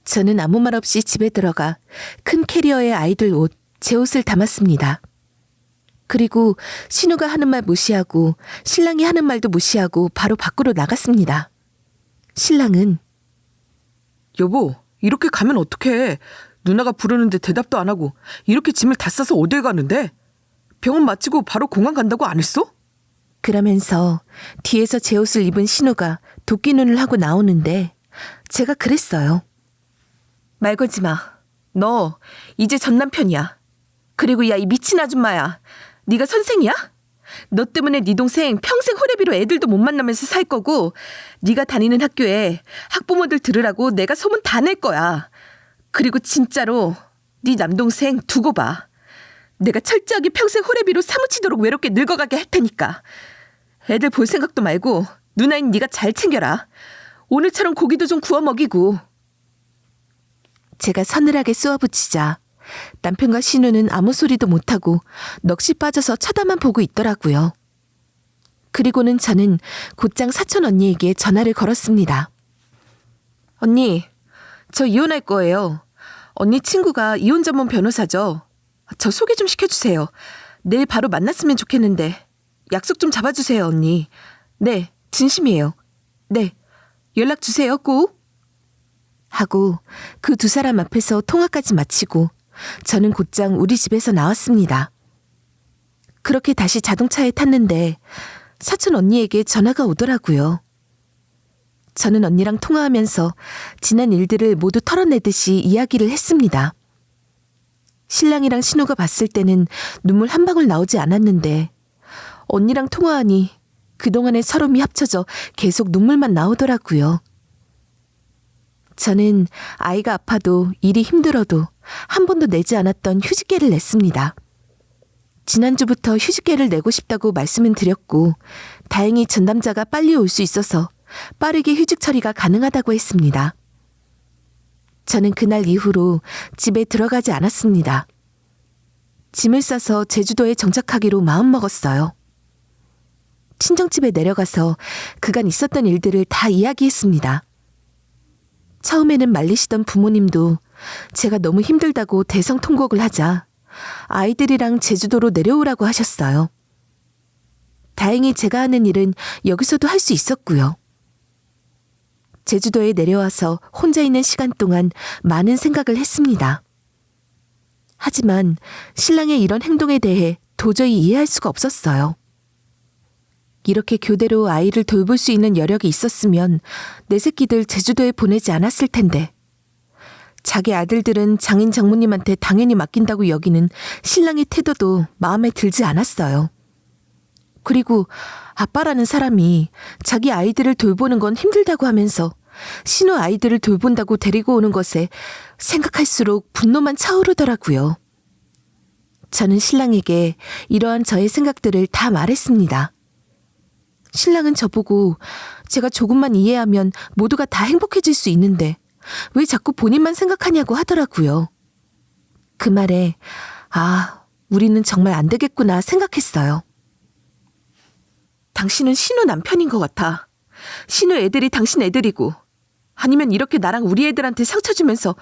저는 아무 말 없이 집에 들어가 큰 캐리어에 아이들 옷, 제 옷을 담았습니다. 그리고 신우가 하는 말 무시하고 신랑이 하는 말도 무시하고 바로 밖으로 나갔습니다. 신랑은 여보, 이렇게 가면 어떡해. 누나가 부르는데 대답도 안 하고 이렇게 짐을 다 싸서 어딜 가는데? 병원 마치고 바로 공항 간다고 안 했어? 그러면서 뒤에서 제 옷을 입은 신우가 도끼 눈을 하고 나오는데 제가 그랬어요. 말 걸지 마. 너 이제 전 남편이야. 그리고 야, 이 미친 아줌마야. 네가 선생이야? 너 때문에 네 동생 평생 호래비로 애들도 못 만나면서 살 거고 네가 다니는 학교에 학부모들 들으라고 내가 소문 다 낼 거야. 그리고 진짜로 네 남동생 두고 봐. 내가 철저하게 평생 호래비로 사무치도록 외롭게 늙어가게 할 테니까. 애들 볼 생각도 말고 누나인 네가 잘 챙겨라. 오늘처럼 고기도 좀 구워 먹이고. 제가 서늘하게 쏘아붙이자 남편과 신우는 아무 소리도 못하고 넋이 빠져서 쳐다만 보고 있더라고요. 그리고는 저는 곧장 사촌 언니에게 전화를 걸었습니다. 언니, 저 이혼할 거예요. 언니 친구가 이혼 전문 변호사죠. 저 소개 좀 시켜주세요. 내일 바로 만났으면 좋겠는데 약속 좀 잡아주세요, 언니. 네, 진심이에요. 네, 연락 주세요, 꼭. 하고 그 두 사람 앞에서 통화까지 마치고 저는 곧장 우리 집에서 나왔습니다. 그렇게 다시 자동차에 탔는데 사촌 언니에게 전화가 오더라고요. 저는 언니랑 통화하면서 지난 일들을 모두 털어내듯이 이야기를 했습니다. 신랑이랑 신우가 봤을 때는 눈물 한 방울 나오지 않았는데 언니랑 통화하니 그동안의 서름이 합쳐져 계속 눈물만 나오더라고요. 저는 아이가 아파도 일이 힘들어도 한 번도 내지 않았던 휴직계를 냈습니다. 지난주부터 휴직계를 내고 싶다고 말씀은 드렸고 다행히 전담자가 빨리 올 수 있어서 빠르게 휴직 처리가 가능하다고 했습니다. 저는 그날 이후로 집에 들어가지 않았습니다. 짐을 싸서 제주도에 정착하기로 마음먹었어요. 친정집에 내려가서 그간 있었던 일들을 다 이야기했습니다. 처음에는 말리시던 부모님도 제가 너무 힘들다고 대성통곡을 하자 아이들이랑 제주도로 내려오라고 하셨어요. 다행히 제가 하는 일은 여기서도 할 수 있었고요. 제주도에 내려와서 혼자 있는 시간 동안 많은 생각을 했습니다. 하지만 신랑의 이런 행동에 대해 도저히 이해할 수가 없었어요. 이렇게 교대로 아이를 돌볼 수 있는 여력이 있었으면 내 새끼들 제주도에 보내지 않았을 텐데 자기 아들들은 장인 장모님한테 당연히 맡긴다고 여기는 신랑의 태도도 마음에 들지 않았어요. 그리고 아빠라는 사람이 자기 아이들을 돌보는 건 힘들다고 하면서 신우 아이들을 돌본다고 데리고 오는 것에 생각할수록 분노만 차오르더라고요. 저는 신랑에게 이러한 저의 생각들을 다 말했습니다. 신랑은 저보고 제가 조금만 이해하면 모두가 다 행복해질 수 있는데 왜 자꾸 본인만 생각하냐고 하더라고요. 그 말에 우리는 정말 안 되겠구나 생각했어요. 당신은 신우 남편인 것 같아. 신우 애들이 당신 애들이고 아니면 이렇게 나랑 우리 애들한테 상처 주면서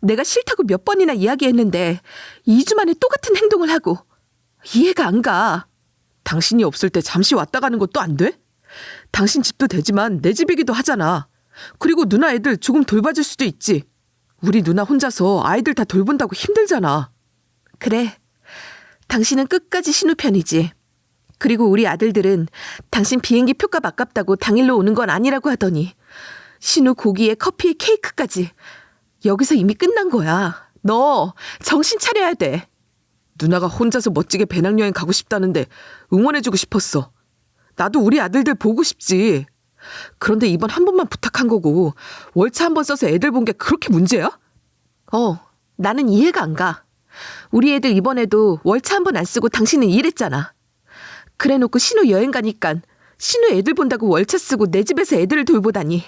내가 싫다고 몇 번이나 이야기했는데 2주 만에 똑같은 행동을 하고 이해가 안 가. 당신이 없을 때 잠시 왔다 가는 것도 안 돼? 당신 집도 되지만 내 집이기도 하잖아. 그리고 누나 애들 조금 돌봐줄 수도 있지. 우리 누나 혼자서 아이들 다 돌본다고 힘들잖아. 그래. 당신은 끝까지 신우 편이지. 그리고 우리 아들들은 당신 비행기 표값 아깝다고 당일로 오는 건 아니라고 하더니 신우 고기에 커피에 케이크까지. 여기서 이미 끝난 거야. 너 정신 차려야 돼. 누나가 혼자서 멋지게 배낭여행 가고 싶다는데 응원해주고 싶었어. 나도 우리 아들들 보고 싶지. 그런데 이번 한 번만 부탁한 거고 월차 한 번 써서 애들 본 게 그렇게 문제야? 나는 이해가 안 가. 우리 애들 이번에도 월차 한 번 안 쓰고 당신은 일했잖아. 그래놓고 신우 여행 가니깐 신우 애들 본다고 월차 쓰고 내 집에서 애들을 돌보다니.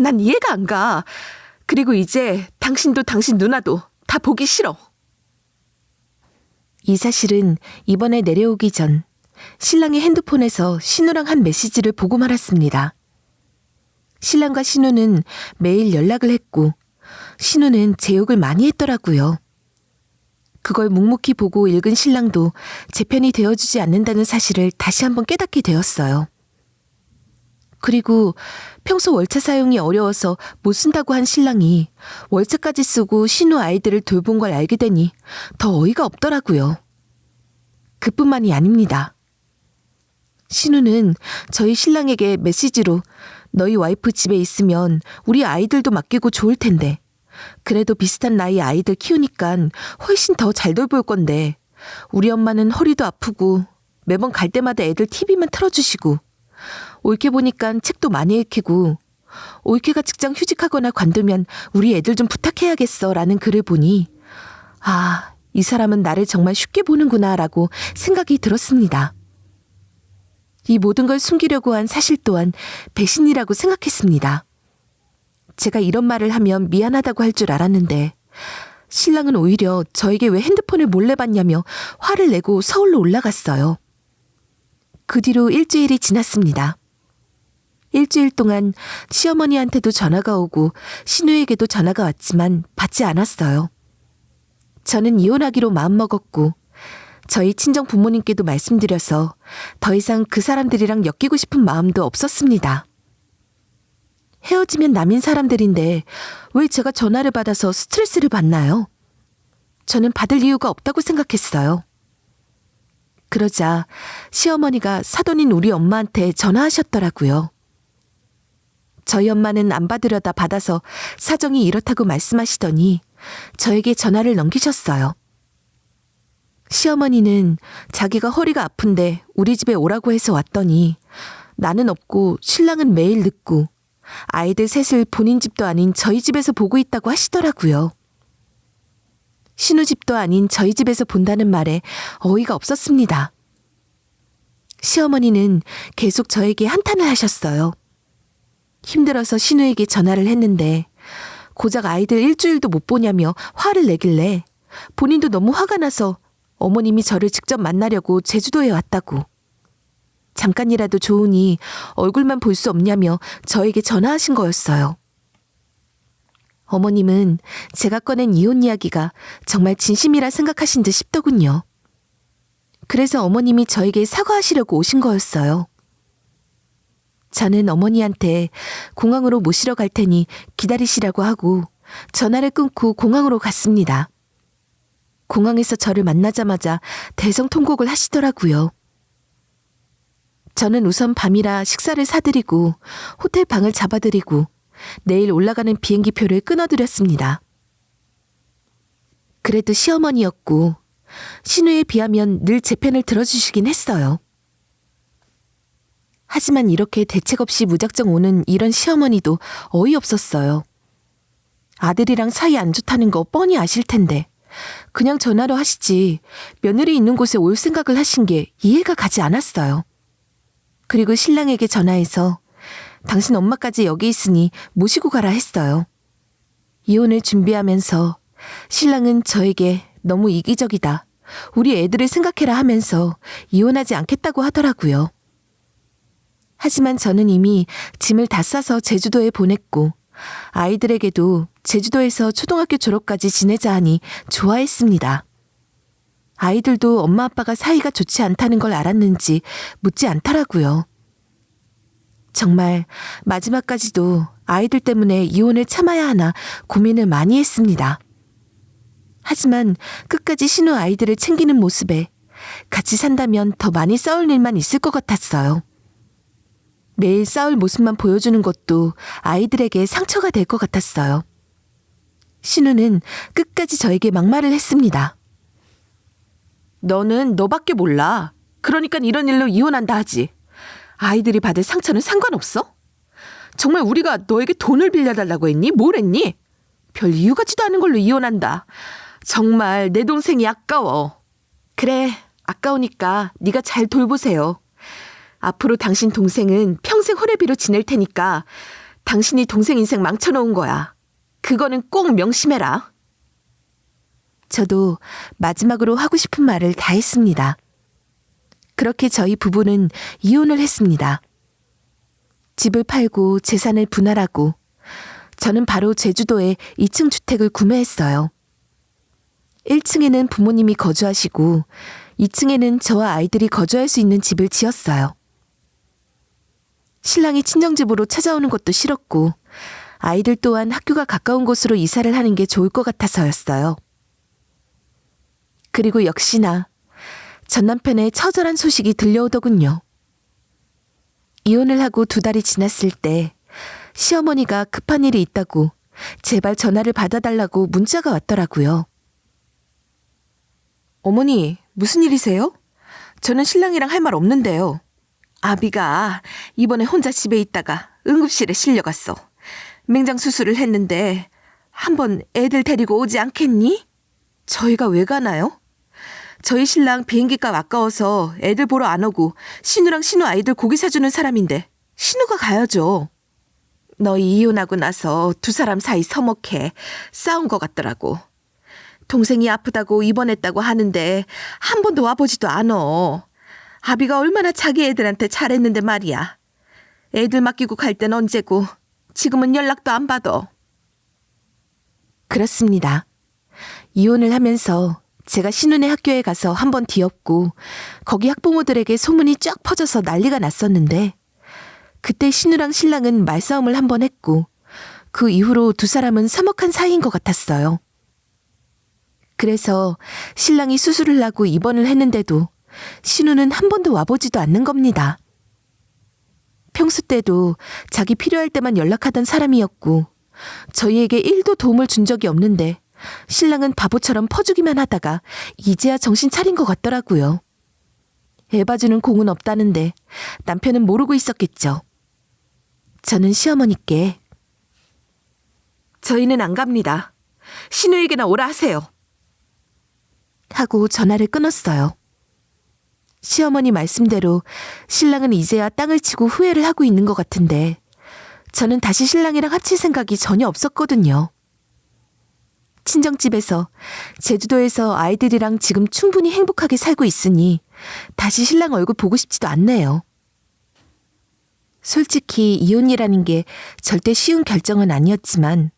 난 이해가 안 가. 그리고 이제 당신도 당신 누나도 다 보기 싫어. 이 사실은 이번에 내려오기 전 신랑의 핸드폰에서 신우랑 한 메시지를 보고 말았습니다. 신랑과 신우는 매일 연락을 했고 신우는 제 욕을 많이 했더라고요. 그걸 묵묵히 보고 읽은 신랑도 제 편이 되어주지 않는다는 사실을 다시 한번 깨닫게 되었어요. 그리고 평소 월차 사용이 어려워서 못 쓴다고 한 신랑이 월차까지 쓰고 신우 아이들을 돌본 걸 알게 되니 더 어이가 없더라고요. 그뿐만이 아닙니다. 신우는 저희 신랑에게 메시지로 너희 와이프 집에 있으면 우리 아이들도 맡기고 좋을 텐데 그래도 비슷한 나이 아이들 키우니까 훨씬 더 잘 돌볼 건데 우리 엄마는 허리도 아프고 매번 갈 때마다 애들 TV만 틀어주시고 올케 보니까 책도 많이 읽히고 올케가 직장 휴직하거나 관두면 우리 애들 좀 부탁해야겠어 라는 글을 보니 이 사람은 나를 정말 쉽게 보는구나 라고 생각이 들었습니다. 이 모든 걸 숨기려고 한 사실 또한 배신이라고 생각했습니다. 제가 이런 말을 하면 미안하다고 할 줄 알았는데 신랑은 오히려 저에게 왜 핸드폰을 몰래 봤냐며 화를 내고 서울로 올라갔어요. 그 뒤로 일주일이 지났습니다. 일주일 동안 시어머니한테도 전화가 오고 신우에게도 전화가 왔지만 받지 않았어요. 저는 이혼하기로 마음먹었고 저희 친정 부모님께도 말씀드려서 더 이상 그 사람들이랑 엮이고 싶은 마음도 없었습니다. 헤어지면 남인 사람들인데 왜 제가 전화를 받아서 스트레스를 받나요? 저는 받을 이유가 없다고 생각했어요. 그러자 시어머니가 사돈인 우리 엄마한테 전화하셨더라고요. 저희 엄마는 안 받으려다 받아서 사정이 이렇다고 말씀하시더니 저에게 전화를 넘기셨어요. 시어머니는 자기가 허리가 아픈데 우리 집에 오라고 해서 왔더니 나는 없고 신랑은 매일 늦고 아이들 셋을 본인 집도 아닌 저희 집에서 보고 있다고 하시더라고요. 신우 집도 아닌 저희 집에서 본다는 말에 어이가 없었습니다. 시어머니는 계속 저에게 한탄을 하셨어요. 힘들어서 신우에게 전화를 했는데 고작 아이들 일주일도 못 보냐며 화를 내길래 본인도 너무 화가 나서 어머님이 저를 직접 만나려고 제주도에 왔다고. 잠깐이라도 좋으니 얼굴만 볼 수 없냐며 저에게 전화하신 거였어요. 어머님은 제가 꺼낸 이혼 이야기가 정말 진심이라 생각하신 듯 싶더군요. 그래서 어머님이 저에게 사과하시려고 오신 거였어요. 저는 어머니한테 공항으로 모시러 갈 테니 기다리시라고 하고 전화를 끊고 공항으로 갔습니다. 공항에서 저를 만나자마자 대성통곡을 하시더라고요. 저는 우선 밤이라 식사를 사드리고 호텔 방을 잡아드리고 내일 올라가는 비행기 표를 끊어드렸습니다. 그래도 시어머니였고 신우에 비하면 늘 제 편을 들어주시긴 했어요. 하지만 이렇게 대책 없이 무작정 오는 이런 시어머니도 어이없었어요. 아들이랑 사이 안 좋다는 거 뻔히 아실 텐데 그냥 전화로 하시지 며느리 있는 곳에 올 생각을 하신 게 이해가 가지 않았어요. 그리고 신랑에게 전화해서 당신 엄마까지 여기 있으니 모시고 가라 했어요. 이혼을 준비하면서 신랑은 저에게 너무 이기적이다. 우리 애들을 생각해라 하면서 이혼하지 않겠다고 하더라고요. 하지만 저는 이미 짐을 다 싸서 제주도에 보냈고 아이들에게도 제주도에서 초등학교 졸업까지 지내자 하니 좋아했습니다. 아이들도 엄마 아빠가 사이가 좋지 않다는 걸 알았는지 묻지 않더라고요. 정말 마지막까지도 아이들 때문에 이혼을 참아야 하나 고민을 많이 했습니다. 하지만 끝까지 신우 아이들을 챙기는 모습에 같이 산다면 더 많이 싸울 일만 있을 것 같았어요. 매일 싸울 모습만 보여주는 것도 아이들에게 상처가 될 것 같았어요. 신우는 끝까지 저에게 막말을 했습니다. 너는 너밖에 몰라. 그러니까 이런 일로 이혼한다 하지. 아이들이 받을 상처는 상관없어? 정말 우리가 너에게 돈을 빌려달라고 했니? 뭘 했니? 별 이유 같지도 않은 걸로 이혼한다. 정말 내 동생이 아까워. 그래, 아까우니까 네가 잘 돌보세요. 앞으로 당신 동생은 평생 호래비로 지낼 테니까 당신이 동생 인생 망쳐놓은 거야. 그거는 꼭 명심해라. 저도 마지막으로 하고 싶은 말을 다 했습니다. 그렇게 저희 부부는 이혼을 했습니다. 집을 팔고 재산을 분할하고 저는 바로 제주도에 2층 주택을 구매했어요. 1층에는 부모님이 거주하시고 2층에는 저와 아이들이 거주할 수 있는 집을 지었어요. 신랑이 친정집으로 찾아오는 것도 싫었고 아이들 또한 학교가 가까운 곳으로 이사를 하는 게 좋을 것 같아서였어요. 그리고 역시나 전 남편의 처절한 소식이 들려오더군요. 이혼을 하고 2달이 지났을 때 시어머니가 급한 일이 있다고 제발 전화를 받아달라고 문자가 왔더라고요. 어머니, 무슨 일이세요? 저는 신랑이랑 할 말 없는데요. 아비가 이번에 혼자 집에 있다가 응급실에 실려갔어. 맹장 수술을 했는데 한번 애들 데리고 오지 않겠니? 저희가 왜 가나요? 저희 신랑 비행기값 아까워서 애들 보러 안 오고 신우랑 신우 아이들 고기 사주는 사람인데 신우가 가야죠. 너희 이혼하고 나서 2사람 사이 서먹해 싸운 것 같더라고. 동생이 아프다고 입원했다고 하는데 한 번도 와보지도 않어. 아비가 얼마나 자기 애들한테 잘했는데 말이야. 애들 맡기고 갈 땐 언제고 지금은 연락도 안 받아. 그렇습니다. 이혼을 하면서 제가 신우네 학교에 가서 한번 뒤엎고 거기 학부모들에게 소문이 쫙 퍼져서 난리가 났었는데 그때 신우랑 신랑은 말싸움을 한번 했고 그 이후로 2사람은 서먹한 사이인 것 같았어요. 그래서 신랑이 수술을 하고 입원을 했는데도 신우는 한 번도 와보지도 않는 겁니다. 평소 때도 자기 필요할 때만 연락하던 사람이었고 저희에게 1도 도움을 준 적이 없는데 신랑은 바보처럼 퍼주기만 하다가 이제야 정신 차린 것 같더라고요. 애 봐주는 공은 없다는데 남편은 모르고 있었겠죠. 저는 시어머니께 저희는 안 갑니다. 신우에게나 오라 하세요. 하고 전화를 끊었어요. 시어머니 말씀대로 신랑은 이제야 땅을 치고 후회를 하고 있는 것 같은데 저는 다시 신랑이랑 합칠 생각이 전혀 없었거든요. 친정집에서 제주도에서 아이들이랑 지금 충분히 행복하게 살고 있으니 다시 신랑 얼굴 보고 싶지도 않네요. 솔직히 이혼이라는 게 절대 쉬운 결정은 아니었지만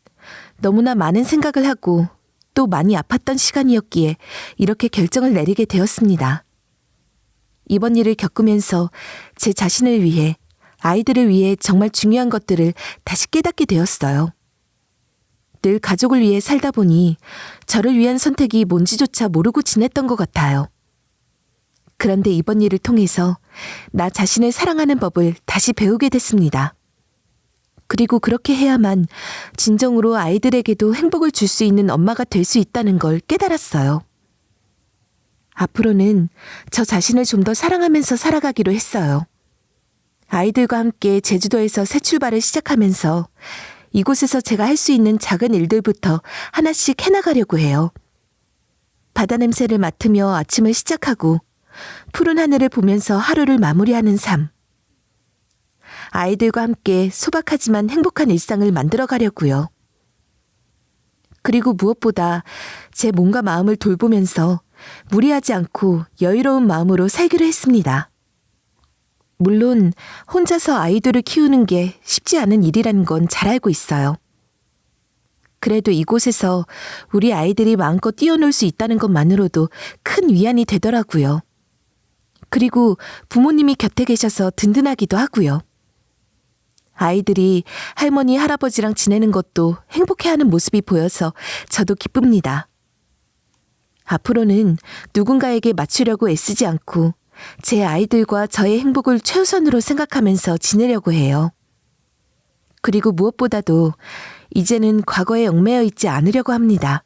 너무나 많은 생각을 하고 또 많이 아팠던 시간이었기에 이렇게 결정을 내리게 되었습니다. 이번 일을 겪으면서 제 자신을 위해 아이들을 위해 정말 중요한 것들을 다시 깨닫게 되었어요. 늘 가족을 위해 살다 보니 저를 위한 선택이 뭔지조차 모르고 지냈던 것 같아요. 그런데 이번 일을 통해서 나 자신을 사랑하는 법을 다시 배우게 됐습니다. 그리고 그렇게 해야만 진정으로 아이들에게도 행복을 줄 수 있는 엄마가 될 수 있다는 걸 깨달았어요. 앞으로는 저 자신을 좀 더 사랑하면서 살아가기로 했어요. 아이들과 함께 제주도에서 새 출발을 시작하면서 이곳에서 제가 할 수 있는 작은 일들부터 하나씩 해나가려고 해요. 바다 냄새를 맡으며 아침을 시작하고 푸른 하늘을 보면서 하루를 마무리하는 삶. 아이들과 함께 소박하지만 행복한 일상을 만들어 가려고요. 그리고 무엇보다 제 몸과 마음을 돌보면서 무리하지 않고 여유로운 마음으로 살기로 했습니다. 물론 혼자서 아이들을 키우는 게 쉽지 않은 일이라는 건 잘 알고 있어요. 그래도 이곳에서 우리 아이들이 마음껏 뛰어놀 수 있다는 것만으로도 큰 위안이 되더라고요. 그리고 부모님이 곁에 계셔서 든든하기도 하고요. 아이들이 할머니, 할아버지랑 지내는 것도 행복해하는 모습이 보여서 저도 기쁩니다. 앞으로는 누군가에게 맞추려고 애쓰지 않고 제 아이들과 저의 행복을 최우선으로 생각하면서 지내려고 해요. 그리고 무엇보다도 이제는 과거에 얽매여 있지 않으려고 합니다.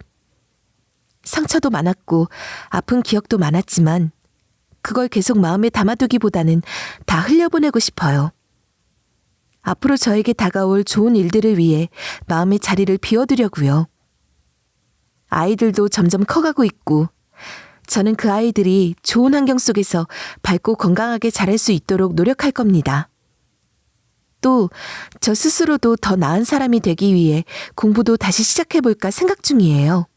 상처도 많았고 아픈 기억도 많았지만 그걸 계속 마음에 담아두기보다는 다 흘려보내고 싶어요. 앞으로 저에게 다가올 좋은 일들을 위해 마음의 자리를 비워두려고요. 아이들도 점점 커가고 있고 저는 그 아이들이 좋은 환경 속에서 밝고 건강하게 자랄 수 있도록 노력할 겁니다. 또 저 스스로도 더 나은 사람이 되기 위해 공부도 다시 시작해볼까 생각 중이에요.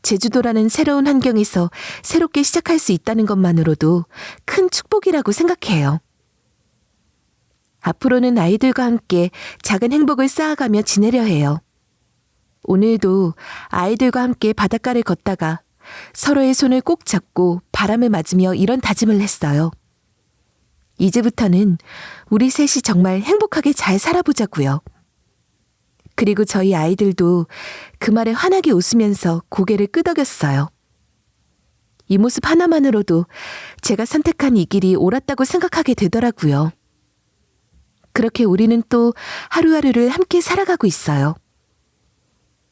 제주도라는 새로운 환경에서 새롭게 시작할 수 있다는 것만으로도 큰 축복이라고 생각해요. 앞으로는 아이들과 함께 작은 행복을 쌓아가며 지내려 해요. 오늘도 아이들과 함께 바닷가를 걷다가 서로의 손을 꼭 잡고 바람을 맞으며 이런 다짐을 했어요. 이제부터는 우리 셋이 정말 행복하게 잘 살아보자고요. 그리고 저희 아이들도 그 말에 환하게 웃으면서 고개를 끄덕였어요. 이 모습 하나만으로도 제가 선택한 이 길이 옳았다고 생각하게 되더라고요. 그렇게 우리는 또 하루하루를 함께 살아가고 있어요.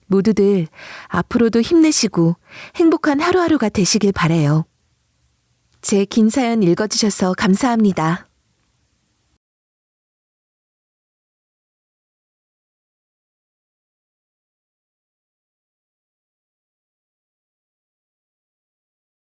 모두들 앞으로도 힘내시고 행복한 하루하루가 되시길 바라요. 제 긴 사연 읽어주셔서 감사합니다.